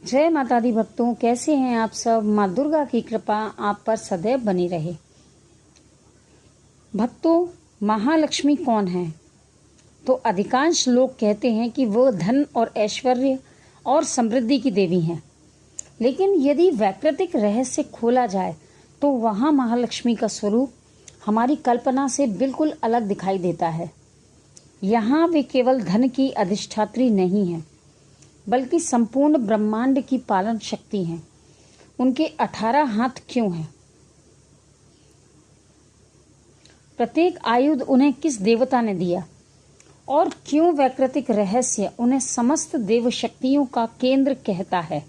जय माता दी भक्तों, कैसे हैं आप सब। माँ दुर्गा की कृपा आप पर सदैव बनी रहे। भक्तों, महालक्ष्मी कौन है? तो अधिकांश लोग कहते हैं कि वो धन और ऐश्वर्य और समृद्धि की देवी हैं। लेकिन यदि वैकृतिक रहस्य खोला जाए तो वहाँ महालक्ष्मी का स्वरूप हमारी कल्पना से बिल्कुल अलग दिखाई देता है। यहाँ वे केवल धन की अधिष्ठात्री नहीं हैं, बल्कि संपूर्ण ब्रह्मांड की पालन शक्ति हैं। उनके 18 हाथ क्यों हैं? प्रत्येक आयुध उन्हें किस देवता ने दिया और क्यों वैकृतिक रहस्य उन्हें समस्त देव शक्तियों का केंद्र कहता है?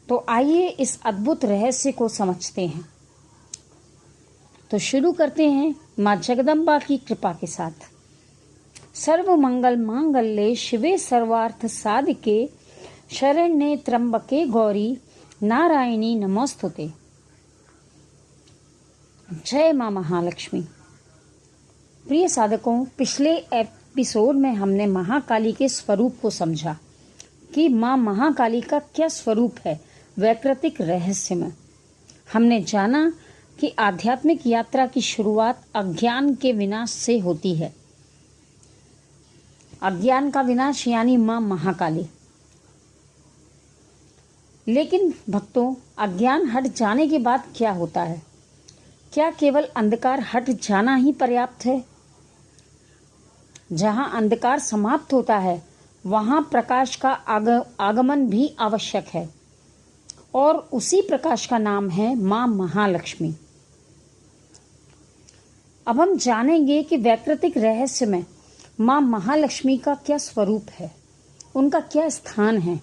तो आइए इस अद्भुत रहस्य को समझते हैं। तो शुरू करते हैं माँ जगदम्बा की कृपा के साथ। सर्व मंगल मांगल्ये शिवे सर्वार्थ साधिके शरण्ये त्र्यंबके गौरी नारायणी नमोस्तुते। जय माँ महालक्ष्मी। प्रिय साधकों, पिछले एपिसोड में हमने महाकाली के स्वरूप को समझा कि माँ महाकाली का क्या स्वरूप है वैकृतिक रहस्य में। हमने जाना कि आध्यात्मिक यात्रा की शुरुआत अज्ञान के विनाश से होती है। अज्ञान का विनाश यानी माँ महाकाली। लेकिन भक्तों, अज्ञान हट जाने के बाद क्या होता है? क्या केवल अंधकार हट जाना ही पर्याप्त है? जहाँ अंधकार समाप्त होता है वहाँ प्रकाश का आगमन भी आवश्यक है, और उसी प्रकाश का नाम है माँ महालक्ष्मी। अब हम जानेंगे कि वैकृतिक रहस्य में माँ महालक्ष्मी का क्या स्वरूप है, उनका क्या स्थान है।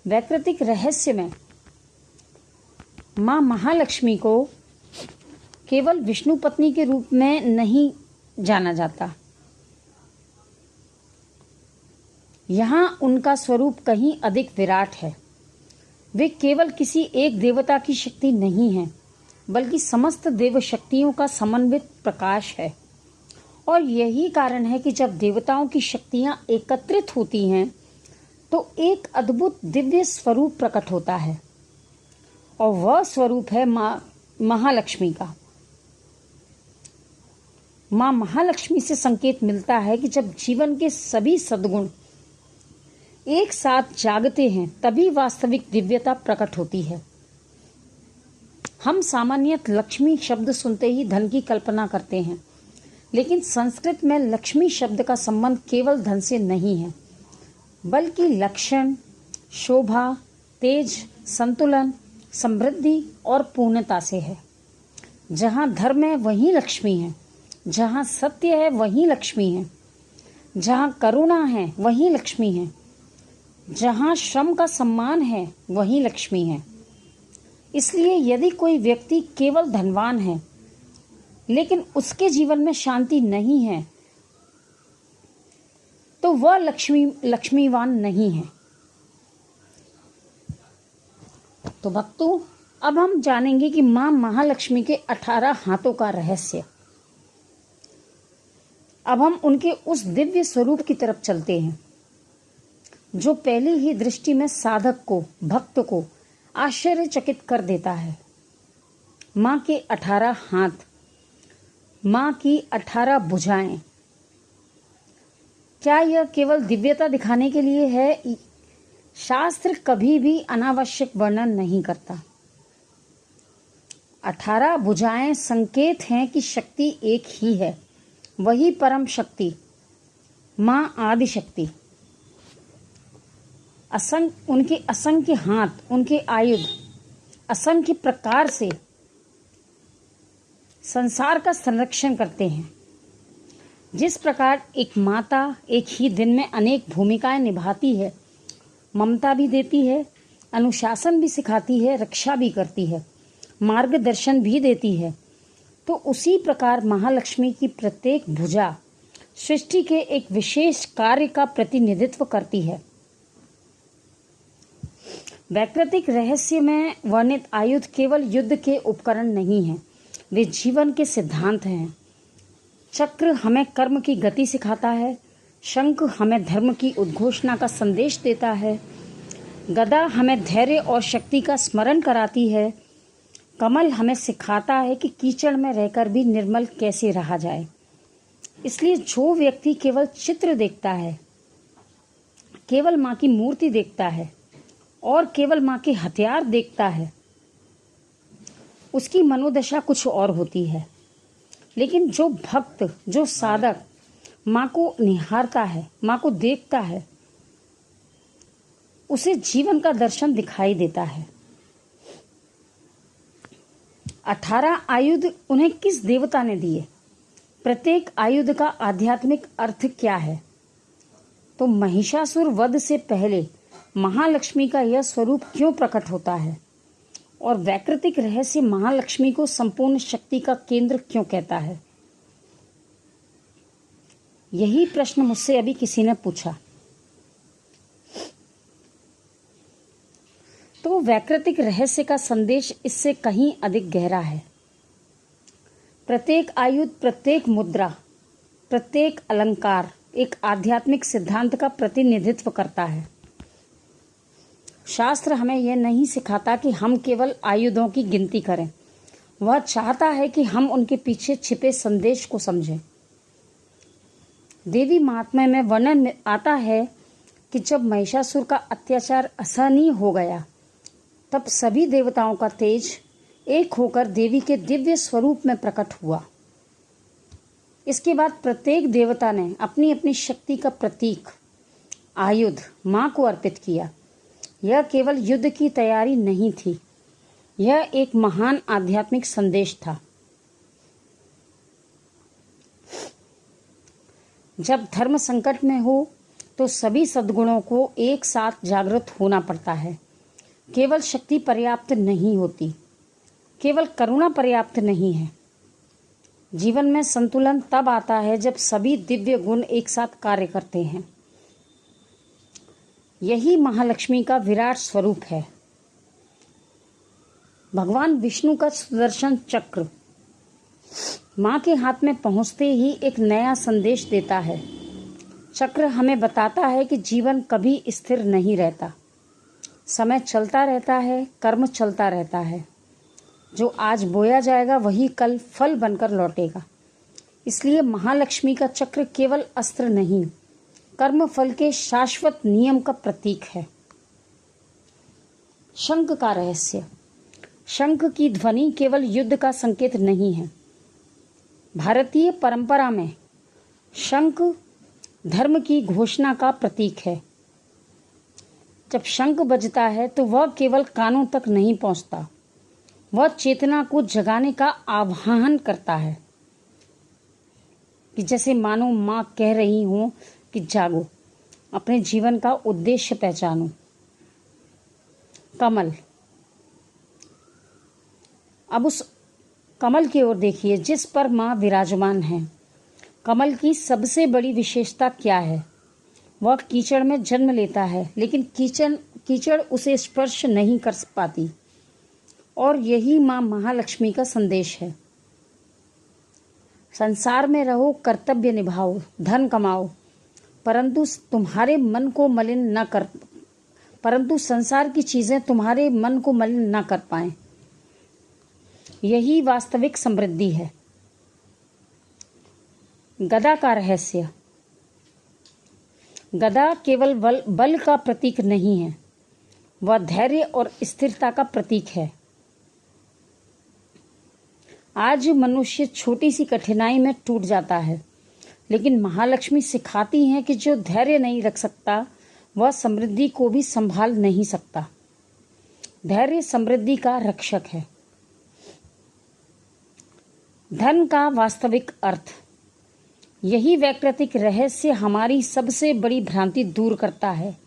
वैकृतिक रहस्य में माँ महालक्ष्मी को केवल विष्णु पत्नी के रूप में नहीं जाना जाता। यहाँ उनका स्वरूप कहीं अधिक विराट है। वे केवल किसी एक देवता की शक्ति नहीं है, बल्कि समस्त देव शक्तियों का समन्वित प्रकाश है। और यही कारण है कि जब देवताओं की शक्तियां एकत्रित होती हैं तो एक अद्भुत दिव्य स्वरूप प्रकट होता है, और वह स्वरूप है माँ महालक्ष्मी का। माँ महालक्ष्मी से संकेत मिलता है कि जब जीवन के सभी सद्गुण एक साथ जागते हैं तभी वास्तविक दिव्यता प्रकट होती है। हम सामान्यतः लक्ष्मी शब्द सुनते ही धन की कल्पना करते हैं, लेकिन संस्कृत में लक्ष्मी शब्द का संबंध केवल धन से नहीं है, बल्कि लक्षण, शोभा, तेज, संतुलन, समृद्धि और पूर्णता से है। जहाँ धर्म है वहीं लक्ष्मी है, जहाँ सत्य है वहीं लक्ष्मी है, जहाँ करुणा है वहीं लक्ष्मी है, जहाँ श्रम का सम्मान है वहीं लक्ष्मी है। इसलिए यदि कोई व्यक्ति केवल धनवान है लेकिन उसके जीवन में शांति नहीं है तो वह लक्ष्मीवान नहीं है। तो भक्तों, अब हम जानेंगे कि माँ महालक्ष्मी के 18 हाथों का रहस्य। अब हम उनके उस दिव्य स्वरूप की तरफ चलते हैं जो पहली ही दृष्टि में साधक को, भक्त को आश्चर्यचकित कर देता है। माँ के 18 हाथ, माँ की 18 भुजाएं। क्या यह केवल दिव्यता दिखाने के लिए है? शास्त्र कभी भी अनावश्यक वर्णन नहीं करता। 18 भुजाएं संकेत हैं कि शक्ति एक ही है, वही परम शक्ति, माँ आदि शक्ति। उनके असंख्य हाथ, उनके आयुध असंख्य प्रकार से संसार का संरक्षण करते हैं। जिस प्रकार एक माता एक ही दिन में अनेक भूमिकाएं निभाती है, ममता भी देती है, अनुशासन भी सिखाती है, रक्षा भी करती है, मार्गदर्शन भी देती है, तो उसी प्रकार महालक्ष्मी की प्रत्येक भुजा सृष्टि के एक विशेष कार्य का प्रतिनिधित्व करती है। वैकृतिक रहस्य में वर्णित आयुध केवल युद्ध के उपकरण नहीं हैं, वे जीवन के सिद्धांत हैं। चक्र हमें कर्म की गति सिखाता है, शंख हमें धर्म की उद्घोषणा का संदेश देता है, गदा हमें धैर्य और शक्ति का स्मरण कराती है। कमल हमें सिखाता है कि कीचड़ में रहकर भी निर्मल कैसे रहा जाए। इसलिए जो व्यक्ति केवल चित्र देखता है, केवल माँ की मूर्ति देखता है और केवल माँ के हथियार देखता है, उसकी मनोदशा कुछ और होती है। लेकिन जो भक्त, जो साधक माँ को निहारता है, माँ को देखता है, उसे जीवन का दर्शन दिखाई देता है। 18 आयुध उन्हें किस देवता ने दिए? प्रत्येक आयुध का आध्यात्मिक अर्थ क्या है? तो महिषासुर वध से पहले महालक्ष्मी का यह स्वरूप क्यों प्रकट होता है? और वैकृतिक रहस्य महालक्ष्मी को संपूर्ण शक्ति का केंद्र क्यों कहता है? यही प्रश्न मुझसे अभी किसी ने पूछा। तो वैकृतिक रहस्य का संदेश इससे कहीं अधिक गहरा है। प्रत्येक आयुध, प्रत्येक मुद्रा, प्रत्येक अलंकार एक आध्यात्मिक सिद्धांत का प्रतिनिधित्व करता है। शास्त्र हमें यह नहीं सिखाता कि हम केवल आयुधों की गिनती करें। वह चाहता है कि हम उनके पीछे छिपे संदेश को समझें। देवी महात्म्य में वर्णन आता है कि जब महिषासुर का अत्याचार असहनीय हो गया, तब सभी देवताओं का तेज एक होकर देवी के दिव्य स्वरूप में प्रकट हुआ। इसके बाद प्रत्येक देवता ने अपनी अपनी शक्ति का प्रतीक आयुध मां को अर्पित किया। यह केवल युद्ध की तैयारी नहीं थी, यह एक महान आध्यात्मिक संदेश था। जब धर्म संकट में हो तो सभी सद्गुणों को एक साथ जागृत होना पड़ता है। केवल शक्ति पर्याप्त नहीं होती, केवल करुणा पर्याप्त नहीं है। जीवन में संतुलन तब आता है जब सभी दिव्य गुण एक साथ कार्य करते हैं। यही महालक्ष्मी का विराट स्वरूप है। भगवान विष्णु का सुदर्शन चक्र माँ के हाथ में पहुँचते ही एक नया संदेश देता है। चक्र हमें बताता है कि जीवन कभी स्थिर नहीं रहता। समय चलता रहता है, कर्म चलता रहता है। जो आज बोया जाएगा वही कल फल बनकर लौटेगा। इसलिए महालक्ष्मी का चक्र केवल अस्त्र नहीं, कर्म फल के शाश्वत नियम का प्रतीक है। शंख का रहस्य। शंख की ध्वनि केवल युद्ध का संकेत नहीं है। भारतीय परंपरा में शंख धर्म की घोषणा का प्रतीक है। जब शंख बजता है तो वह केवल कानों तक नहीं पहुंचता, वह चेतना को जगाने का आह्वान करता है। कि जैसे मानो माँ कह रही हो कि जागो, अपने जीवन का उद्देश्य पहचानो। कमल। अब उस कमल की ओर देखिए जिस पर माँ विराजमान है। कमल की सबसे बड़ी विशेषता क्या है? वह कीचड़ में जन्म लेता है, लेकिन कीचड़ उसे स्पर्श नहीं कर पाती। और यही माँ महालक्ष्मी का संदेश है। संसार में रहो, कर्तव्य निभाओ, धन कमाओ, परंतु संसार की चीजें तुम्हारे मन को मलिन न कर पाएं। यही वास्तविक समृद्धि है। गदा का रहस्य। गदा केवल बल का प्रतीक नहीं है, वह धैर्य और स्थिरता का प्रतीक है। आज मनुष्य छोटी सी कठिनाई में टूट जाता है, लेकिन महालक्ष्मी सिखाती हैं कि जो धैर्य नहीं रख सकता वह समृद्धि को भी संभाल नहीं सकता। धैर्य समृद्धि का रक्षक है। धन का वास्तविक अर्थ। यही वैकृतिक रहस्य हमारी सबसे बड़ी भ्रांति दूर करता है।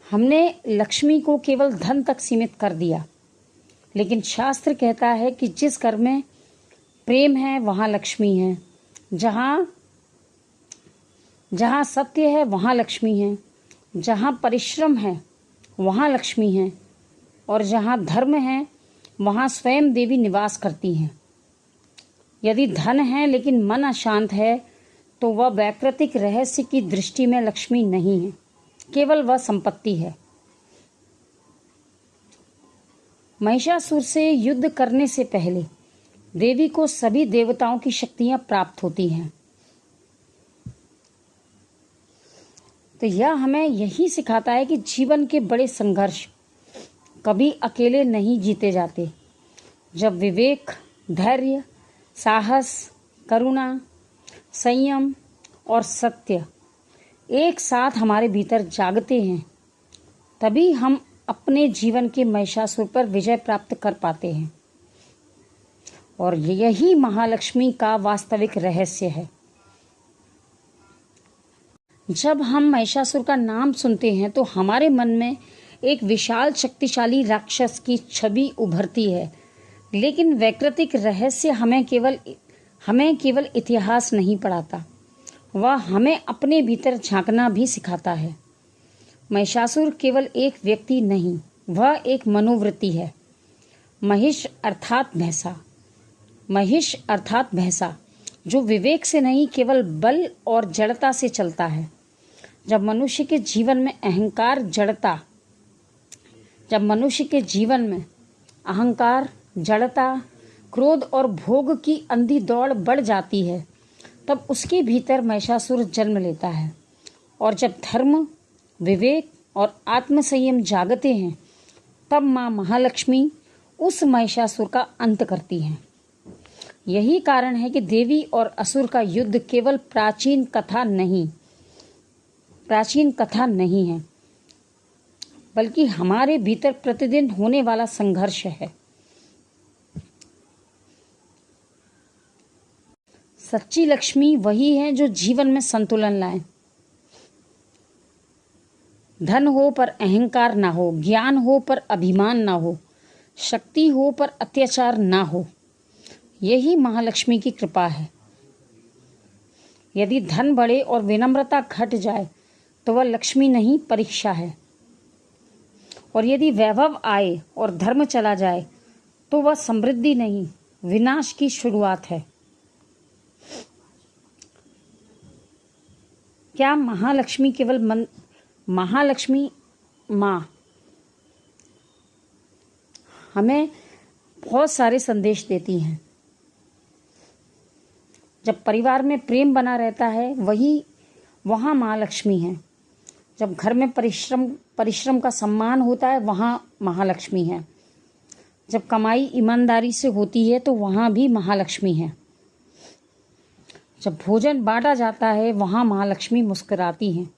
हमने लक्ष्मी को केवल धन तक सीमित कर दिया, लेकिन शास्त्र कहता है कि जिस घर में प्रेम है वहाँ लक्ष्मी है, जहाँ सत्य है वहाँ लक्ष्मी है, जहाँ परिश्रम है वहाँ लक्ष्मी है, और जहाँ धर्म है वहाँ स्वयं देवी निवास करती हैं। यदि धन है लेकिन मन अशांत है तो वह वैकृतिक रहस्य की दृष्टि में लक्ष्मी नहीं है। केवल वह संपत्ति है। महिषासुर से युद्ध करने से पहले देवी को सभी देवताओं की शक्तियां प्राप्त होती हैं। तो यह हमें यही सिखाता है कि जीवन के बड़े संघर्ष कभी अकेले नहीं जीते जाते। जब विवेक, धैर्य, साहस, करुणा, संयम और सत्य एक साथ हमारे भीतर जागते हैं, तभी हम अपने जीवन के महिषासुर पर विजय प्राप्त कर पाते हैं। और यही महालक्ष्मी का वास्तविक रहस्य है। जब हम महिषासुर का नाम सुनते हैं तो हमारे मन में एक विशाल शक्तिशाली राक्षस की छवि उभरती है, लेकिन वैकृतिक रहस्य हमें केवल इतिहास नहीं पढ़ाता, वह हमें अपने भीतर झांकना भी सिखाता है। महिषासुर केवल एक व्यक्ति नहीं, वह एक मनोवृत्ति है। महिष अर्थात भैंसा, जो विवेक से नहीं केवल बल और जड़ता से चलता है। जब मनुष्य के जीवन में अहंकार, जड़ता, क्रोध और भोग की अंधी दौड़ बढ़ जाती है, तब उसके भीतर महिषासुर जन्म लेता है। और जब धर्म, विवेक और आत्मसंयम जागते हैं, तब माँ महालक्ष्मी उस महिषासुर का अंत करती हैं। यही कारण है कि देवी और असुर का युद्ध केवल प्राचीन कथा नहीं है, बल्कि हमारे भीतर प्रतिदिन होने वाला संघर्ष है। सच्ची लक्ष्मी वही है जो जीवन में संतुलन लाए। धन हो पर अहंकार ना हो, ज्ञान हो पर अभिमान ना हो, शक्ति हो पर अत्याचार ना हो। यही महालक्ष्मी की कृपा है। यदि धन बढ़े और विनम्रता घट जाए तो वह लक्ष्मी नहीं, परीक्षा है। और यदि वैभव आए और धर्म चला जाए तो वह समृद्धि नहीं, विनाश की शुरुआत है। क्या महालक्ष्मी माँ हमें बहुत सारे संदेश देती हैं। जब परिवार में प्रेम बना रहता है, वहाँ महालक्ष्मी है। जब घर में परिश्रम का सम्मान होता है, वहाँ महालक्ष्मी है। जब कमाई ईमानदारी से होती है तो वहाँ भी महालक्ष्मी है। जब भोजन बांटा जाता है, वहाँ महालक्ष्मी मुस्कुराती हैं।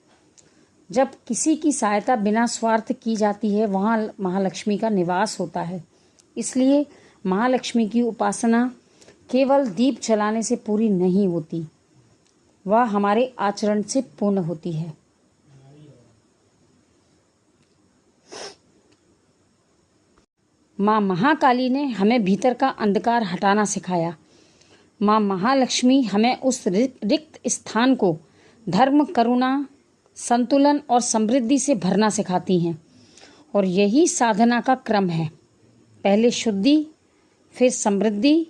जब किसी की सहायता बिना स्वार्थ की जाती है, वहाँ महालक्ष्मी का निवास होता है। इसलिए महालक्ष्मी की उपासना केवल दीप जलाने से पूरी नहीं होती, वह हमारे आचरण से पूर्ण होती है। माँ महाकाली ने हमें भीतर का अंधकार हटाना सिखाया। माँ महालक्ष्मी हमें उस रिक्त स्थान को धर्म, करुणा, संतुलन और समृद्धि से भरना सिखाती हैं। और यही साधना का क्रम है। पहले शुद्धि, फिर समृद्धि,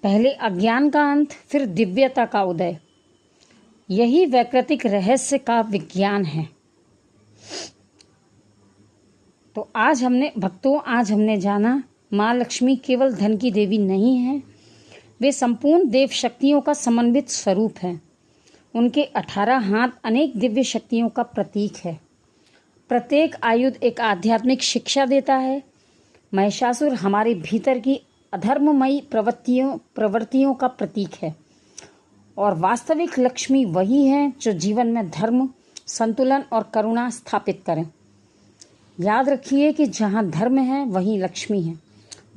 पहले अज्ञान का अंत, फिर दिव्यता का उदय। यही वैकृतिक रहस्य का विज्ञान है। तो आज हमने जाना, माँ लक्ष्मी केवल धन की देवी नहीं है, वे संपूर्ण देव शक्तियों का समन्वित स्वरूप है। उनके 18 हाथ अनेक दिव्य शक्तियों का प्रतीक है। प्रत्येक आयुध एक आध्यात्मिक शिक्षा देता है। महिषासुर हमारे भीतर की अधर्ममयी प्रवृत्तियों का प्रतीक है। और वास्तविक लक्ष्मी वही है जो जीवन में धर्म, संतुलन और करुणा स्थापित करें। याद रखिए कि जहाँ धर्म है वहीं लक्ष्मी है,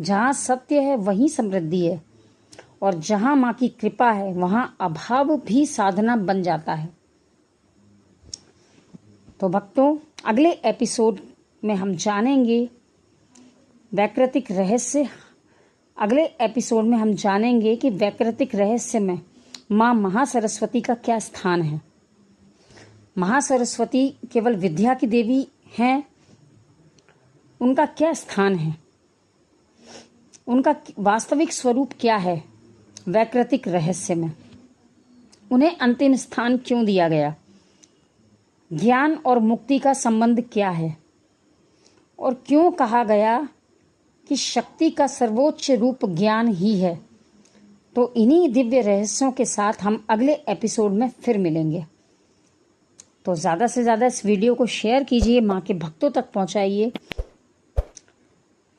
जहाँ सत्य है वहीं समृद्धि है, और जहाँ माँ की कृपा है वहाँ अभाव भी साधना बन जाता है। तो भक्तों, अगले एपिसोड में हम जानेंगे वैकृतिक रहस्य। अगले एपिसोड में हम जानेंगे कि वैकृतिक रहस्य में माँ महासरस्वती का क्या स्थान है। महासरस्वती केवल विद्या की देवी हैं, उनका क्या स्थान है, उनका वास्तविक स्वरूप क्या है वैकृतिक रहस्य में, उन्हें अंतिम स्थान क्यों दिया गया। ज्ञान और मुक्ति का संबंध क्या है और क्यों कहा गया कि शक्ति का सर्वोच्च रूप ज्ञान ही है। तो इन्हीं दिव्य रहस्यों के साथ हम अगले एपिसोड में फिर मिलेंगे। तो ज़्यादा से ज़्यादा इस वीडियो को शेयर कीजिए, माँ के भक्तों तक पहुँचाइए,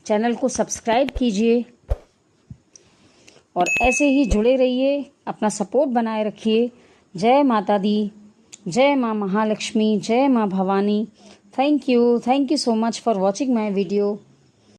चैनल को सब्सक्राइब कीजिए और ऐसे ही जुड़े रहिए, अपना सपोर्ट बनाए रखिए। जय माता दी, जय माँ महालक्ष्मी, जय माँ Bhavani. Thank you so much for watching my video.